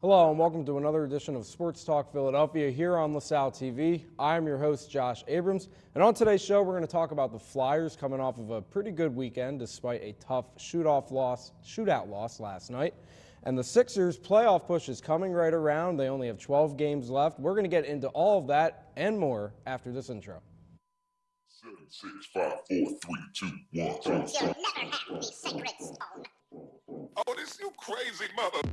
Hello and welcome to another edition of Sports Talk Philadelphia here on LaSalle TV. I am your host, Josh Abrams, and on today's show we're going to talk about the Flyers coming off of a pretty good weekend despite a tough shootout loss last night. And the Sixers' playoff push is coming right around. They only have 12 games left. We're going to get into all of that and more after this intro. 7, 6, 5, 4, 3, 2, 1. You'll never have the sacred stone. Oh, this you crazy mother.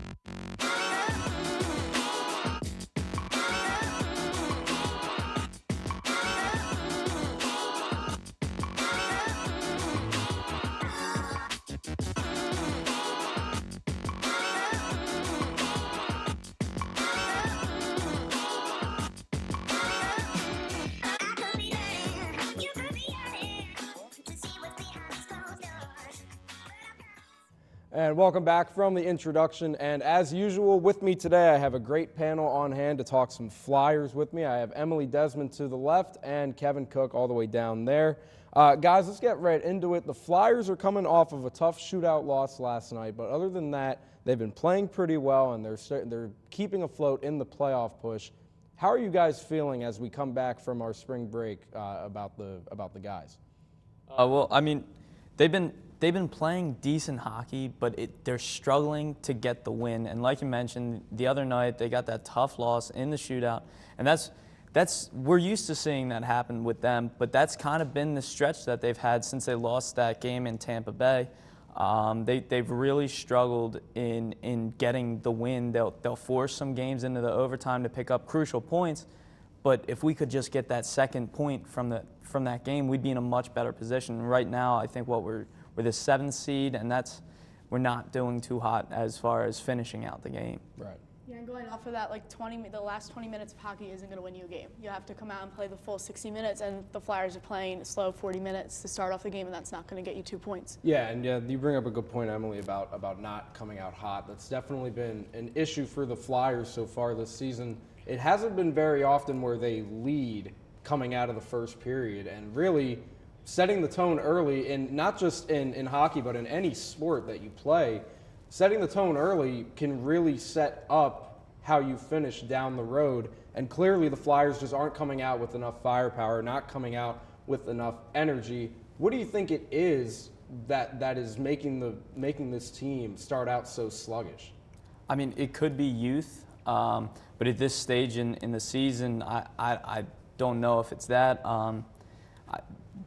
And welcome back from the introduction. And as usual, with me today, I have a great panel on hand to talk some Flyers with me. I have Emily Desmond to the left and Kevin Cook all the way down there. Guys, let's get right into it. The Flyers are coming off of a tough shootout loss last night, but other than that, they've been playing pretty well and they're keeping afloat in the playoff push. How are you guys feeling as we come back from our spring break about the guys? Well, I mean, they've been playing decent hockey, but they're struggling to get the win. And like you mentioned, the other night they got that tough loss in the shootout, and that's we're used to seeing that happen with them. But that's kind of been the stretch that they've had since they lost that game in Tampa Bay. They've really struggled in getting the win. They'll force some games into the overtime to pick up crucial points. But if we could just get that second point from that game, we'd be in a much better position. Right now, I think we're the 7th seed, and we're not doing too hot as far as finishing out the game. Right. Yeah, and going off of that, the last 20 minutes of hockey isn't going to win you a game. You have to come out and play the full 60 minutes, and the Flyers are playing slow 40 minutes to start off the game, and that's not going to get you 2 points. Yeah, and you bring up a good point, Emily, about not coming out hot. That's definitely been an issue for the Flyers so far this season. It hasn't been very often where they lead coming out of the first period, and really setting the tone early, and not just in hockey, but in any sport that you play, setting the tone early can really set up how you finish down the road. And clearly the Flyers just aren't coming out with enough firepower, not coming out with enough energy. What do you think it is that is making this team start out so sluggish? I mean, it could be youth, but at this stage in the season, I don't know if it's that.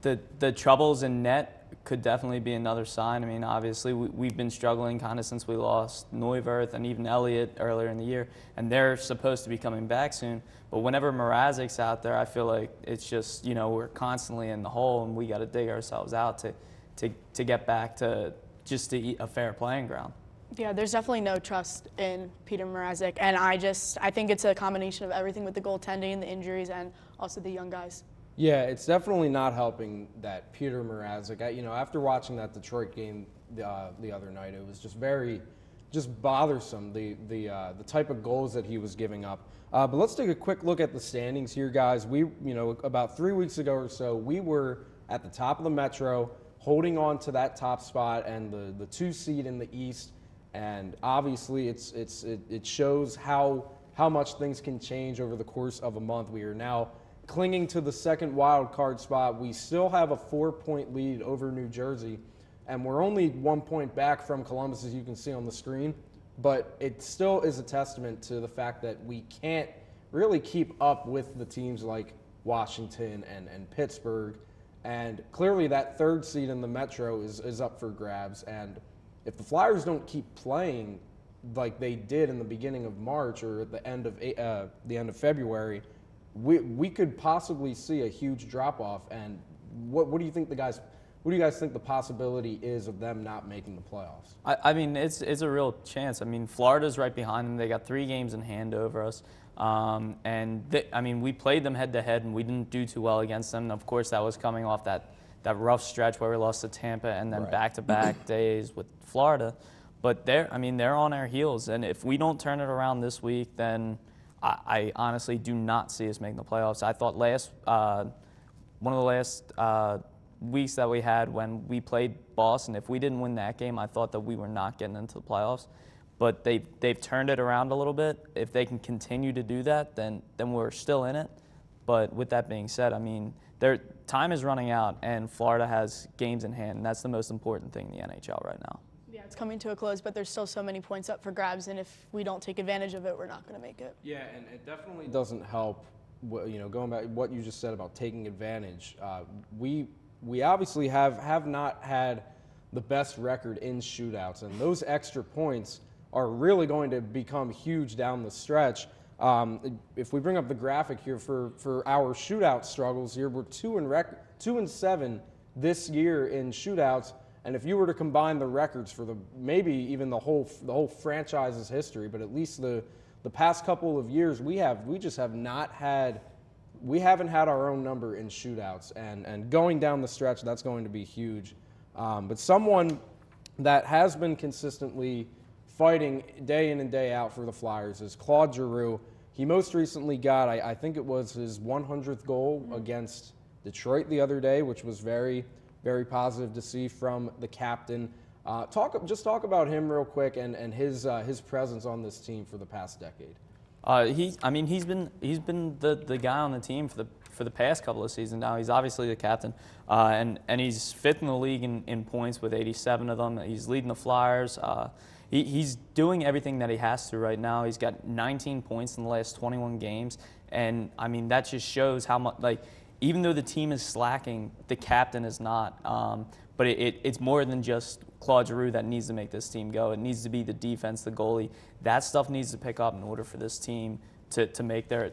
The troubles in net could definitely be another sign. I mean, obviously, we've been struggling kind of since we lost Neuwirth and even Elliott earlier in the year, and they're supposed to be coming back soon. But whenever Mrazek's out there, I feel like it's just, we're constantly in the hole, and we got to dig ourselves out to get back to just a fair playing ground. Yeah, there's definitely no trust in Peter Mrazek, and I think it's a combination of everything with the goaltending, the injuries, and also the young guys. Yeah, it's definitely not helping that Peter Mrazek. After watching that Detroit game the other night, it was just bothersome, the type of goals that he was giving up. But let's take a quick look at the standings here, guys. We, about 3 weeks ago or so, we were at the top of the Metro, holding on to that top spot and the 2 seed in the East. And obviously, it shows how much things can change over the course of a month. We are now clinging to the second wild card spot. We still have a 4-point lead over New Jersey, and we're only 1 point back from Columbus, as you can see on the screen. But it still is a testament to the fact that we can't really keep up with the teams like Washington and Pittsburgh. And clearly that 3rd seed in the Metro is up for grabs. And if the Flyers don't keep playing like they did in the beginning of March or at the end of February, we could possibly see a huge drop-off. And what do you think what do you guys think the possibility is of them not making the playoffs? I mean, it's a real chance. I mean, Florida's right behind them. They got 3 games in hand over us. We played them head-to-head, and we didn't do too well against them. And of course, that was coming off that rough stretch where we lost to Tampa and then back-to-back days with Florida. But they're on our heels. And if we don't turn it around this week, then I honestly do not see us making the playoffs. I thought one of the last weeks that we had when we played Boston, if we didn't win that game, I thought that we were not getting into the playoffs. but they've turned it around a little bit. If they can continue to do that, then we're still in it. But with that being said, I mean, their time is running out, and Florida has games in hand, and that's the most important thing in the NHL right now. Yeah, it's coming to a close, but there's still so many points up for grabs, and if we don't take advantage of it, we're not going to make it. Yeah, and it definitely doesn't help. Going back what you just said about taking advantage. We obviously have not had the best record in shootouts, and those extra points are really going to become huge down the stretch. If we bring up the graphic here for our shootout struggles here, we're 2-7 this year in shootouts, and if you were to combine the records for maybe even the whole franchise's history, but at least the past couple of years, we haven't had our own number in shootouts, and going down the stretch, that's going to be huge. But someone that has been consistently fighting day in and day out for the Flyers is Claude Giroux. He most recently got, I think it was his 100th goal against Detroit the other day, which was very, very positive to see from the captain. Just talk about him real quick and his presence on this team for the past decade. He's been the guy on the team for the past couple of seasons now. He's obviously the captain, and he's fifth in the league in points with 87 of them. He's leading the Flyers. He's doing everything that he has to right now. He's got 19 points in the last 21 games, and I mean that just shows how much, like, even though the team is slacking, the captain is not. But it's more than just Claude Giroux that needs to make this team go. It needs to be the defense, the goalie. That stuff needs to pick up in order for this team to make their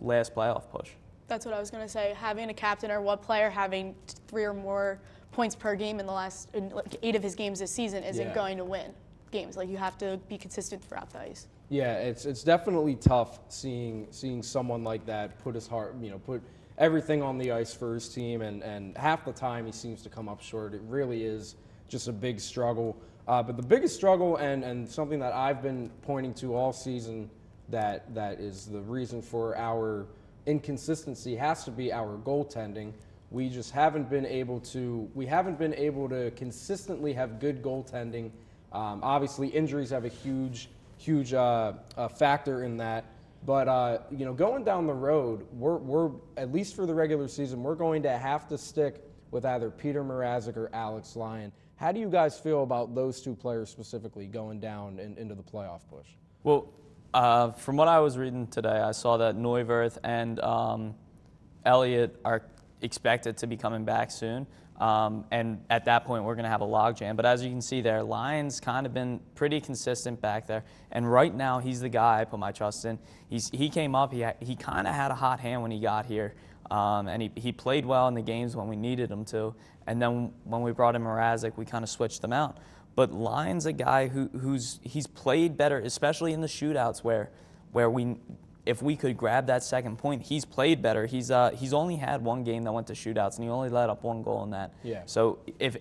last playoff push. That's what I was going to say. Having a captain or one player having 3 or more points per game in like 8 of his games this season isn't going to win games. Like, you have to be consistent throughout the ice. Yeah, it's definitely tough seeing someone like that put his heart, put everything on the ice for his team, and half the time he seems to come up short. It really is just a big struggle. But the biggest struggle, and something that I've been pointing to all season, that is the reason for our inconsistency, has to be our goaltending. We just haven't been able to consistently have good goaltending. Obviously, injuries have a huge factor in that. But going down the road, we're at least for the regular season, we're going to have to stick with either Peter Mrazek or Alex Lyon. How do you guys feel about those two players specifically going down into the playoff push? Well, from what I was reading today, I saw that Neuwirth and Elliott are expected to be coming back soon. And at that point, we're going to have a logjam. But as you can see there, Lyon's kind of been pretty consistent back there. And right now, he's the guy I put my trust in. He came up. He kind of had a hot hand when he got here. And he played well in the games when we needed him to. And then when we brought in Mrazek, we kind of switched them out. But Lyon's a guy he's played better, especially in the shootouts where if we could grab that second point, he's played better. He's only had one game that went to shootouts, and he only let up one goal in that. Yeah. So if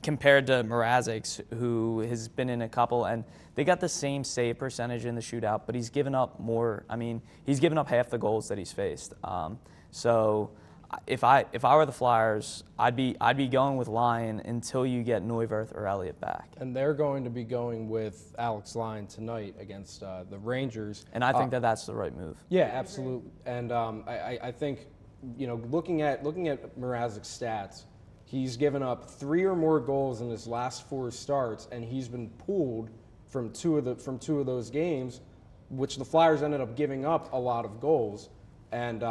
compared to Mrazek's, who has been in a couple, and they got the same save percentage in the shootout, but he's given up more. I mean, he's given up half the goals that he's faced. So if I were the Flyers, I'd be going with Lyon until you get Neuwirth or Elliott back. And they're going to be going with Alex Lyon tonight against the Rangers. And I think that's the right move. Yeah, absolutely. And I think, looking at Mrazek's stats, he's given up 3 or more goals in his last 4 starts, and he's been pulled from two of those games, which the Flyers ended up giving up a lot of goals. And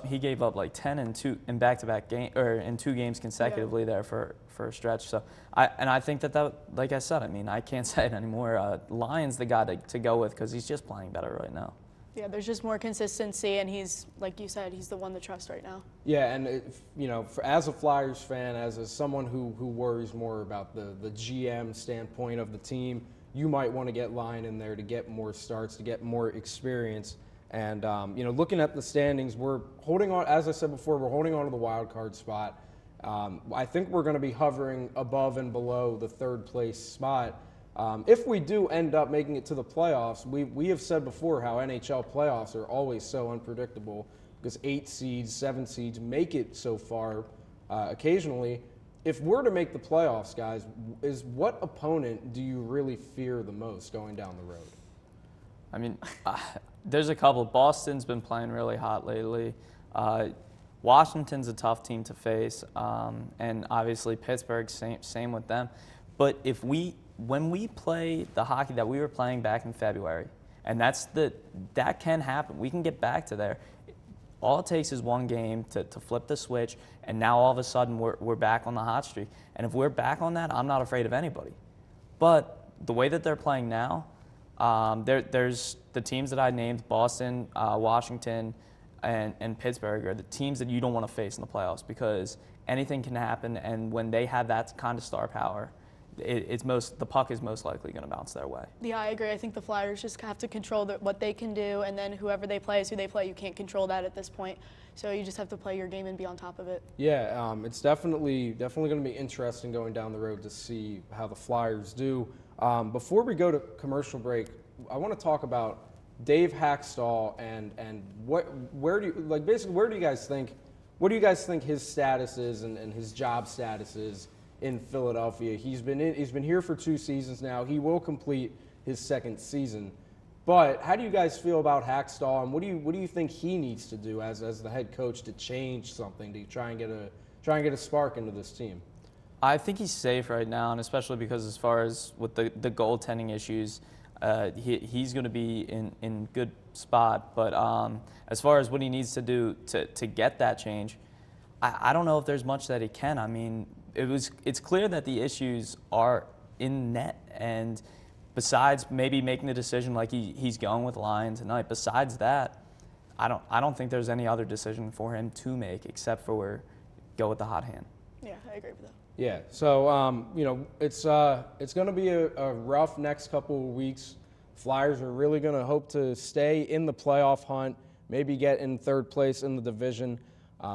he gave up like 10 in back-to-back game, or in 2 games consecutively there for a stretch. So I think that like I said, I mean, I can't say it anymore. Lyon's the guy to go with because he's just playing better right now. Yeah, there's just more consistency, and he's, like you said, he's the one to trust right now. Yeah, and as a Flyers fan, as someone who worries more about the GM standpoint of the team, you might want to get Lyon in there to get more starts, to get more experience. And, looking at the standings, we're holding on, as I said before, we're holding on to the wild card spot. I think we're going to be hovering above and below the 3rd place spot. If we do end up making it to the playoffs, we have said before how NHL playoffs are always so unpredictable because 8 seeds, 7 seeds make it so far occasionally. if we're to make the playoffs, guys, is what opponent do you really fear the most going down the road? I mean, there's a couple. Boston's been playing really hot lately. Washington's a tough team to face, and obviously Pittsburgh, same with them. But when we play the hockey that we were playing back in February, and that can happen. We can get back to there. All it takes is one game to flip the switch, and now all of a sudden we're back on the hot streak. And if we're back on that, I'm not afraid of anybody. But the way that they're playing now, there's the teams that I named, Boston, Washington, and Pittsburgh are the teams that you don't want to face in the playoffs because anything can happen, and when they have that kind of star power, the puck is most likely going to bounce their way. Yeah, I agree. I think the Flyers just have to control what they can do, and then whoever they play is who they play. You can't control that at this point, so you just have to play your game and be on top of it. Yeah, it's definitely going to be interesting going down the road to see how the Flyers do. Before we go to commercial break, I want to talk about Dave Hackstall and where do you guys think his status is and his job status is in Philadelphia? He's been here for 2 seasons now. He will complete his 2nd season. But how do you guys feel about Hackstall, and what do you think he needs to do as the head coach to change something to try and get a spark into this team? I think he's safe right now, and especially because as far as with the goaltending issues, he's going to be in good spot. But as far as what he needs to do to get that change, I don't know if there's much that he can. I mean, it's clear that the issues are in net, and besides maybe making the decision like he's going with Lyon tonight, besides that, I don't think there's any other decision for him to make except for go with the hot hand. Yeah, I agree with that. Yeah, so it's going to be a rough next couple of weeks. Flyers are really going to hope to stay in the playoff hunt, maybe get in 3rd place in the division.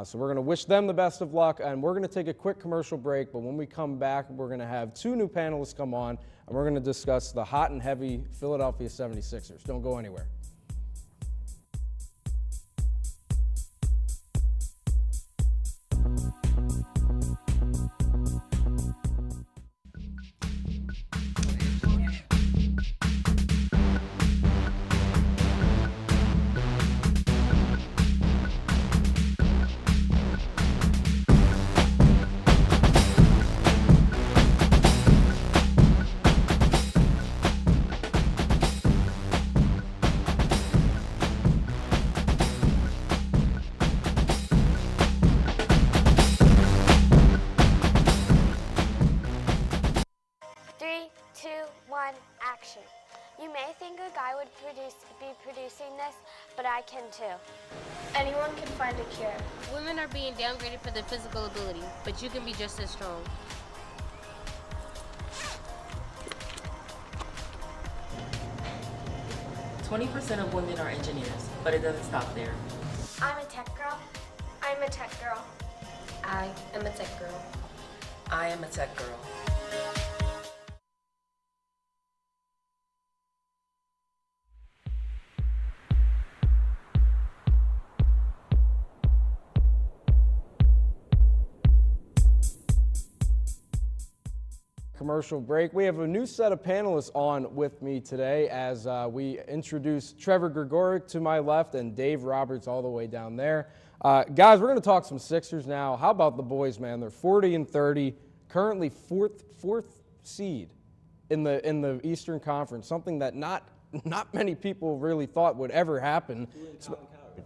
So we're going to wish them the best of luck, and we're going to take a quick commercial break. But when we come back, we're going to have 2 new panelists come on, and we're going to discuss the hot and heavy Philadelphia 76ers. Don't go anywhere. Action. You may think a guy would be producing this, but I can too. Anyone can find a cure. Women are being downgraded for their physical ability, but you can be just as strong. %20 of women are engineers, but it doesn't stop there. I'm a tech girl. I'm a tech girl. I am a tech girl. I am a tech girl. Commercial break. We have a new set of panelists on with me today as we introduce Trevor Gregoric to my left and Dave Roberts all the way down there. Guys, we're going to talk some Sixers now. How about the boys, man? They're 40-30, currently fourth seed in the Eastern Conference, something that not many people really thought would ever happen.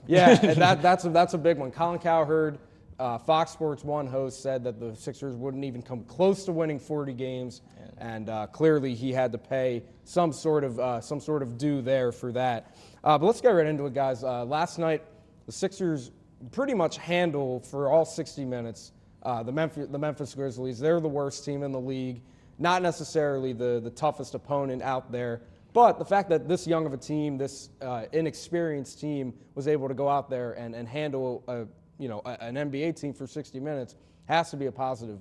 Yeah, and that's a big one. Colin Cowherd, Fox Sports 1 host, said that the Sixers wouldn't even come close to winning 40 games, and clearly he had to pay some sort of due there for that. But let's get right into it, guys. Last night, the Sixers pretty much handled for all 60 minutes the Memphis Grizzlies. They're the worst team in the league, not necessarily the toughest opponent out there. But the fact that this young of a team, this inexperienced team, was able to go out there and handle an NBA team for 60 minutes has to be a positive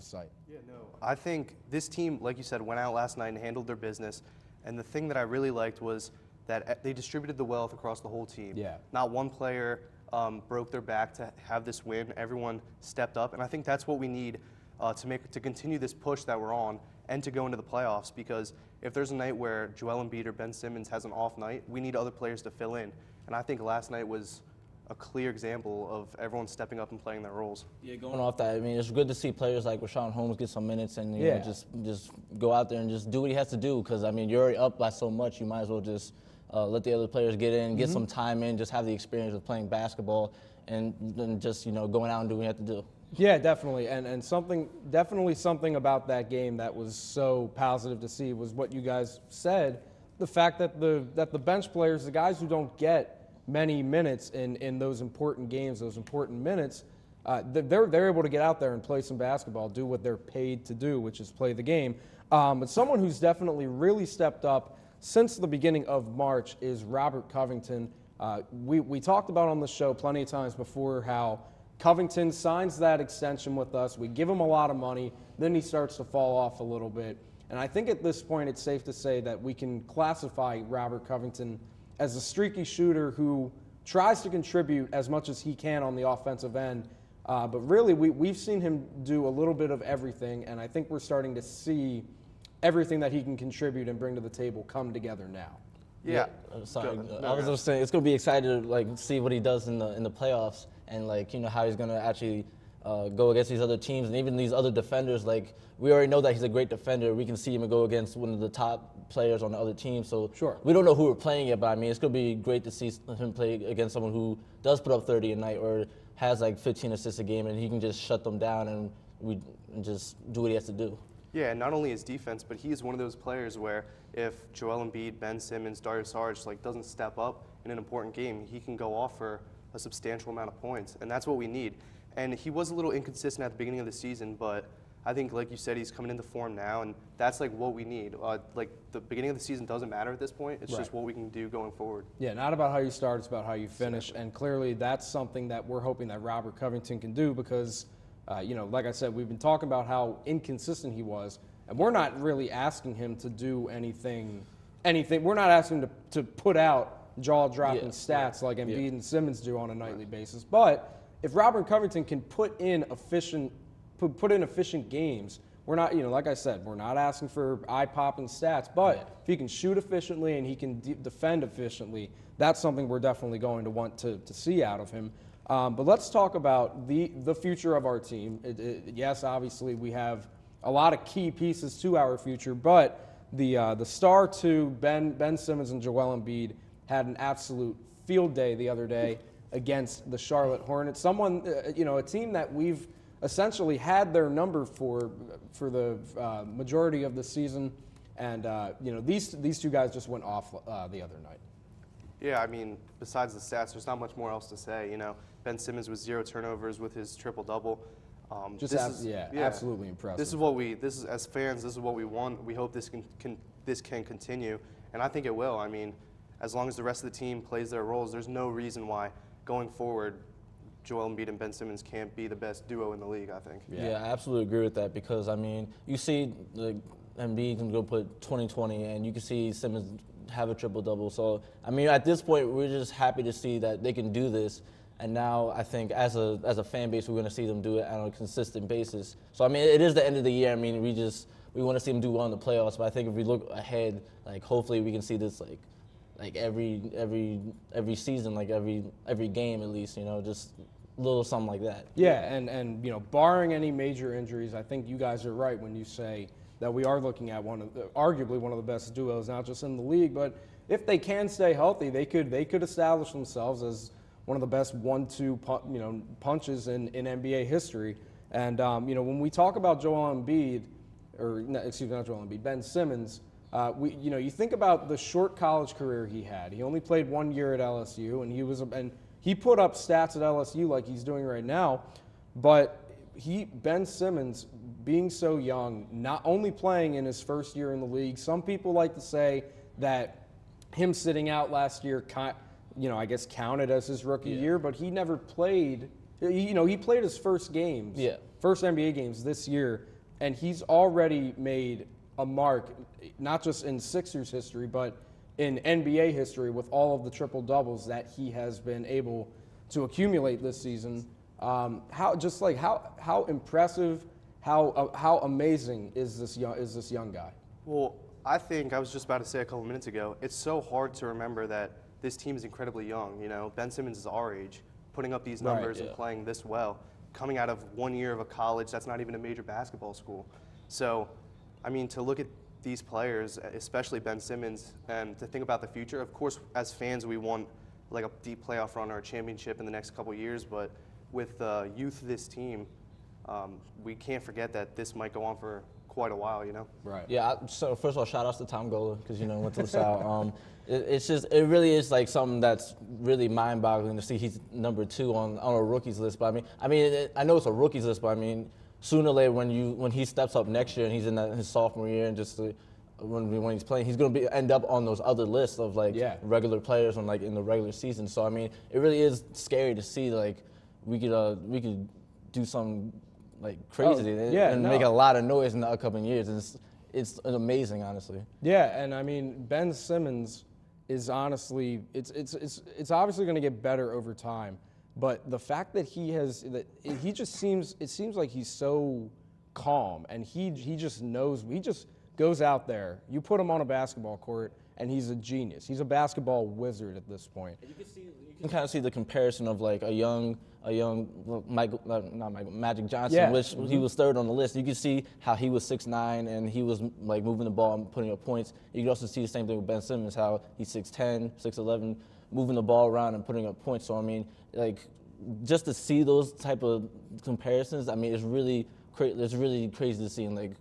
sight. Yeah, no. I think this team, like you said, went out last night and handled their business. And the thing that I really liked was that they distributed the wealth across the whole team. Yeah. Not one player broke their back to have this win. Everyone stepped up, and I think that's what we need to continue this push that we're on and to go into the playoffs. Because if there's a night where Joel Embiid or Ben Simmons has an off night, we need other players to fill in. And I think last night was a clear example of everyone stepping up and playing their roles. Yeah, going off that, I mean, it's good to see players like Rashawn Holmes get some minutes and you know, just go out there and just do what he has to do. Because I mean, you're already up by so much, you might as well just let the other players get in, get some time in, just have the experience of playing basketball, and just going out and doing what you have to do. Yeah, definitely, and definitely something about that game that was so positive to see was what you guys said, the fact that the bench players, the guys who don't get many minutes in those important games, those important minutes, they're able to get out there and play some basketball, do what they're paid to do, which is play the game. But someone who's definitely really stepped up since the beginning of March is Robert Covington. We talked about on the show plenty of times before how Covington signs that extension with us. We give him a lot of money. Then he starts to fall off a little bit. And I think at this point it's safe to say that we can classify Robert Covington as a streaky shooter who tries to contribute as much as he can on the offensive end. But really, we've seen him do a little bit of everything, and I think we're starting to see everything that he can contribute and bring to the table come together now. Yeah. Sorry, I was just saying it's gonna be exciting to see what he does in the playoffs and how he's gonna actually go against these other teams and even these other defenders. Like we already know that he's a great defender. We can see him go against one of the top players on the other team. So we don't know who we're playing yet, but I mean it's gonna be great to see him play against someone who does put up 30 a night or has like 15 assists a game, and he can just shut them down and we just do what he has to do. Yeah, and not only his defense, but he is one of those players where if Joel Embiid, Ben Simmons, Darius Saric doesn't step up in an important game, he can go off for a substantial amount of points, and that's what we need. And he was a little inconsistent at the beginning of the season, but I think, like you said, he's coming into form now, and that's what we need. The beginning of the season doesn't matter at this point. It's just what we can do going forward. Yeah, not about how you start, it's about how you finish, and clearly that's something that we're hoping that Robert Covington can do because like I said, we've been talking about how inconsistent he was, and we're not really asking him to do anything. We're not asking him to put out jaw-dropping stats like Embiid and Simmons do on a nightly basis. But if Robert Covington can put in efficient games, we're not, like I said, we're not asking for eye-popping stats. But if he can shoot efficiently and he can defend efficiently, that's something we're definitely going to want to see out of him. But let's talk about the future of our team. Yes, obviously we have a lot of key pieces to our future, but the star two, Ben Simmons and Joel Embiid, had an absolute field day the other day against the Charlotte Hornets. A team that we've essentially had their number for the majority of the season, and these two guys just went off the other night. Yeah, I mean, besides the stats, there's not much more else to say. Ben Simmons with 0 turnovers with his triple-double. Absolutely impressive. This is as fans, this is what we want. We hope this can continue, and I think it will. I mean, as long as the rest of the team plays their roles, there's no reason why going forward Joel Embiid and Ben Simmons can't be the best duo in the league, I think. Yeah, I absolutely agree with that because, I mean, you see Embiid can go put 20-20, and you can see Simmons have a triple-double. So, I mean, at this point, we're just happy to see that they can do this. And now I think as a fan base, we're going to see them do it on a consistent basis. So, I mean, it is the end of the year. I mean, we want to see them do well in the playoffs. But I think if we look ahead, hopefully we can see this every season, every game at least, just a little something like that. Yeah, and barring any major injuries, I think you guys are right when you say that we are looking at arguably one of the best duos, not just in the league, but if they can stay healthy, they could establish themselves as one of the best 1-2 punches in NBA history. And when we talk about Ben Simmons, you think about the short college career he had. He only played 1 year at LSU, and he put up stats at LSU like he's doing right now. But Ben Simmons, being so young, not only playing in his first year in the league, some people like to say that him sitting out last year, I guess counted as his rookie year, but he never played. He played his first games, first NBA games this year, and he's already made a mark, not just in Sixers history, but in NBA history with all of the triple doubles that he has been able to accumulate this season. How impressive how amazing is this young guy? Well, I think I was just about to say a couple minutes ago, it's so hard to remember that this team is incredibly young. You know, Ben Simmons is our age, putting up these numbers and playing this well, coming out of 1 year of a college that's not even a major basketball school. So, I mean, to look at these players, especially Ben Simmons, and to think about the future, of course, as fans, we want like a deep playoff run or a championship in the next couple years, but with the youth of this team, we can't forget that this might go on for quite a while, you know? Right. Yeah, so first of all, shout outs to Tom Gola, because, you know, went to LaSalle. It really is like something that's really mind-boggling to see he's number 2 on a rookies list. But I mean, I know it's a rookies list, but I mean, sooner or later when he steps up next year and he's in his sophomore year and just when he's playing, he's going to end up on those other lists of like regular players on like in the regular season. So I mean, it really is scary to see like we could do something like crazy and make a lot of noise in the upcoming years. And it's amazing, honestly. Yeah, and I mean, Ben Simmons is honestly, it's obviously going to get better over time. But the fact that it seems like he's so calm, and he just knows. He just goes out there. You put him on a basketball court, and he's a genius. He's a basketball wizard at this point. And you can kind of see the comparison of like a young Magic Johnson, which he was 3rd on the list. You can see how he was 6'9" and he was like moving the ball and putting up points. You can also see the same thing with Ben Simmons, how he's 6'10", 6'11", moving the ball around and putting up points. So I mean, like, just to see those type of comparisons, I mean, it's really crazy to see, and like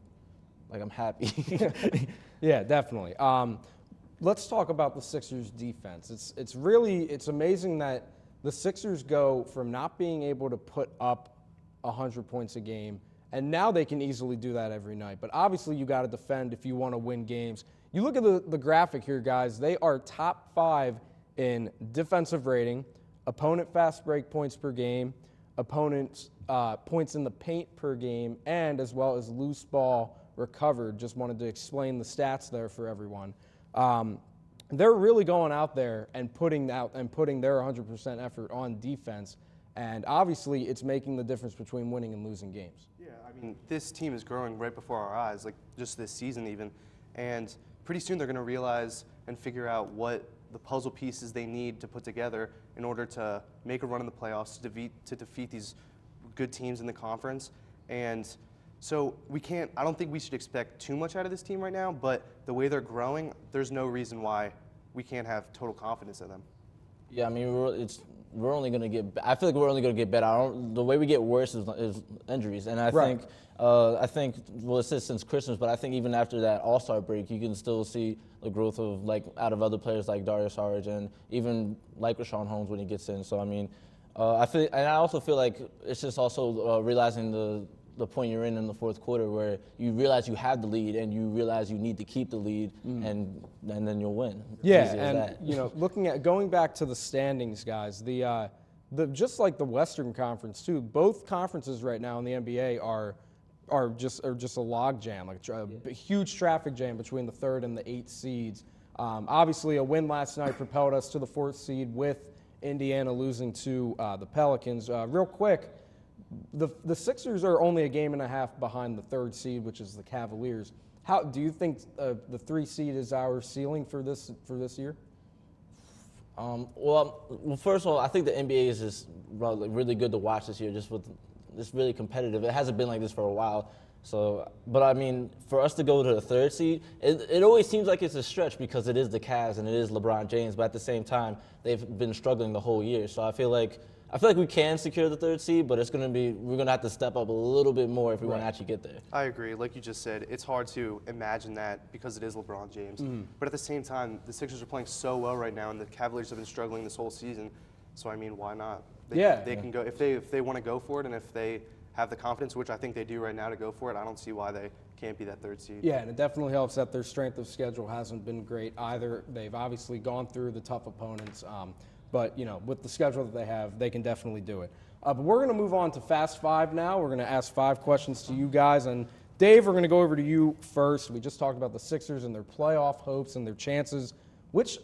I'm happy. Yeah, definitely. Let's talk about the Sixers defense. It's amazing that the Sixers go from not being able to put up 100 points a game, and now they can easily do that every night. But obviously, you got to defend if you want to win games. You look at the graphic here, guys. They are top 5 in defensive rating, opponent fast break points per game, opponents points in the paint per game, and as well as loose ball recovered. Just wanted to explain the stats there for everyone. They're really going out there and putting their 100% effort on defense, and obviously it's making the difference between winning and losing games. Yeah, I mean, this team is growing right before our eyes, like just this season even, and pretty soon they're going to realize and figure out what the puzzle pieces they need to put together in order to make a run in the playoffs, to defeat these good teams in the conference. And so I don't think we should expect too much out of this team right now, but the way they're growing, there's no reason why we can't have total confidence in them. Yeah, I mean, we're only going to get. I feel like we're only going to get better. The way we get worse is injuries, and I think well, it says since Christmas, but I think even after that All-Star break, you can still see the growth of out of other players like Darius Saric and even like Rashawn Holmes when he gets in. So I mean, I also feel like it's just also realizing the point you're in the fourth quarter where you realize you have the lead and you realize you need to keep the lead and then you'll win. Yeah, and you know, going back to the standings, guys, just like the Western Conference too, both conferences right now in the NBA are just a log jam, like a huge traffic jam between the 3rd and the 8th seeds. Obviously, a win last night propelled us to the 4th seed with Indiana losing to the Pelicans. Real quick. The Sixers are only a game and a half behind the 3rd seed, which is the Cavaliers. How do you think the 3 seed is our ceiling for this year? Well, first of all, I think the NBA is just really good to watch this year. It's really competitive. It hasn't been like this for a while. So, but I mean, for us to go to the 3rd seed, it always seems like it's a stretch because it is the Cavs and it is LeBron James. But at the same time, they've been struggling the whole year. So I feel like we can secure the 3rd seed, but we're gonna have to step up a little bit more if we want to actually get there. I agree. Like you just said, it's hard to imagine that because it is LeBron James. But at the same time, the Sixers are playing so well right now, and the Cavaliers have been struggling this whole season. So I mean, why not? They can go if they want to go for it, and if they have the confidence, which I think they do right now, to go for it. I don't see why they can't be that 3rd seed. Yeah, and it definitely helps that their strength of schedule hasn't been great either. They've obviously gone through the tough opponents. But, you know, with the schedule that they have, they can definitely do it. But we're going to move on to Fast 5 now. We're going to ask 5 questions to you guys. And, Dave, we're going to go over to you first. We just talked about the Sixers and their playoff hopes and their chances. Which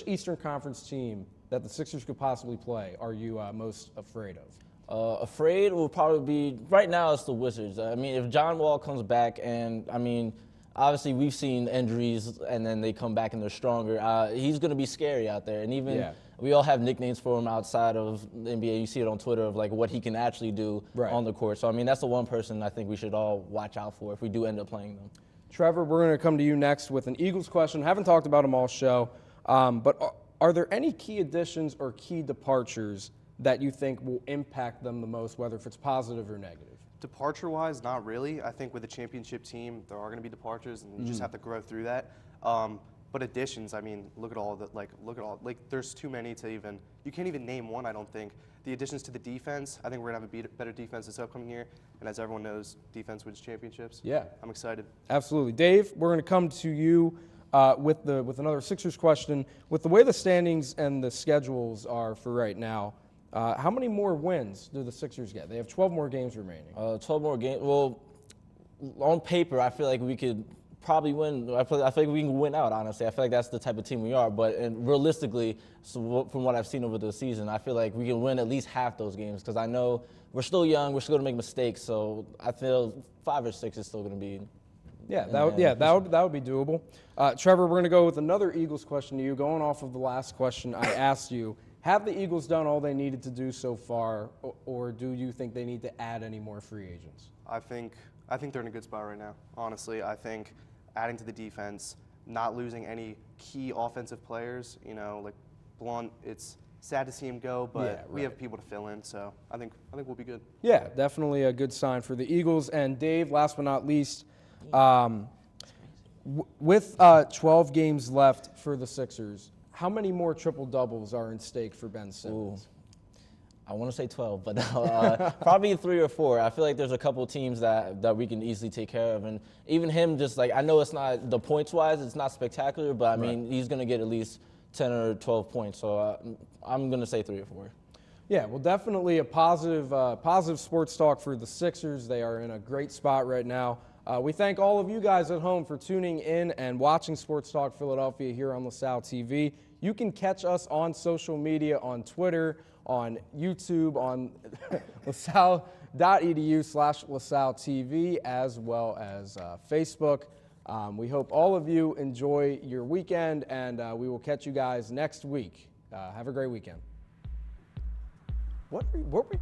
Eastern Conference team that the Sixers could possibly play are you most afraid of? Afraid will probably be, right now it's the Wizards. I mean, if John Wall comes back, and I mean, obviously we've seen injuries and then they come back and they're stronger, he's going to be scary out there. And even we all have nicknames for him outside of the NBA. You see it on Twitter of like what he can actually do on the court. So, I mean, that's the one person I think we should all watch out for if we do end up playing them. Trevor, we're going to come to you next with an Eagles question. Haven't talked about them all show, but are there any key additions or key departures that you think will impact them the most, whether if it's positive or negative? Departure-wise, not really. I think with a championship team, there are going to be departures, and you just have to grow through that. But additions, I mean, look at all that. Like, there's too many to even. You can't even name one. I don't think. The additions to the defense, I think we're going to have a better defense this upcoming year. And as everyone knows, defense wins championships. Yeah, I'm excited. Absolutely, Dave. We're going to come to you with another Sixers question. With the way the standings and the schedules are for right now, how many more wins do the Sixers get? They have 12 more games remaining. 12 more games. Well, on paper, I feel like we could probably win. I feel like we can win out, honestly. I feel like that's the type of team we are. But realistically, so from what I've seen over the season, I feel like we can win at least half those games because I know we're still young. We're still going to make mistakes. So I feel 5 or 6 is still going to be. That would be doable. Trevor, we're going to go with another Eagles question to you. Going off of the last question I asked you, have the Eagles done all they needed to do so far, or do you think they need to add any more free agents? I think they're in a good spot right now. Honestly, I think adding to the defense, not losing any key offensive players. You know, like Blunt, it's sad to see him go, but we have people to fill in. So I think we'll be good. Yeah, definitely a good sign for the Eagles. And Dave, last but not least, with 12 games left for the Sixers, how many more triple-doubles are in stake for Ben Simmons? I want to say 12, but probably 3 or 4. I feel like there's a couple teams that we can easily take care of. And even him, just like, I know it's not, the points-wise, it's not spectacular, but I mean, he's going to get at least 10 or 12 points. So I'm going to say 3 or 4. Yeah, well, definitely a positive sports talk for the Sixers. They are in a great spot right now. We thank all of you guys at home for tuning in and watching Sports Talk Philadelphia here on LaSalle TV. You can catch us on social media, on Twitter, on YouTube, on lasalle.edu/LaSalle TV, as well as Facebook. We hope all of you enjoy your weekend, and we will catch you guys next week. Have a great weekend. What were we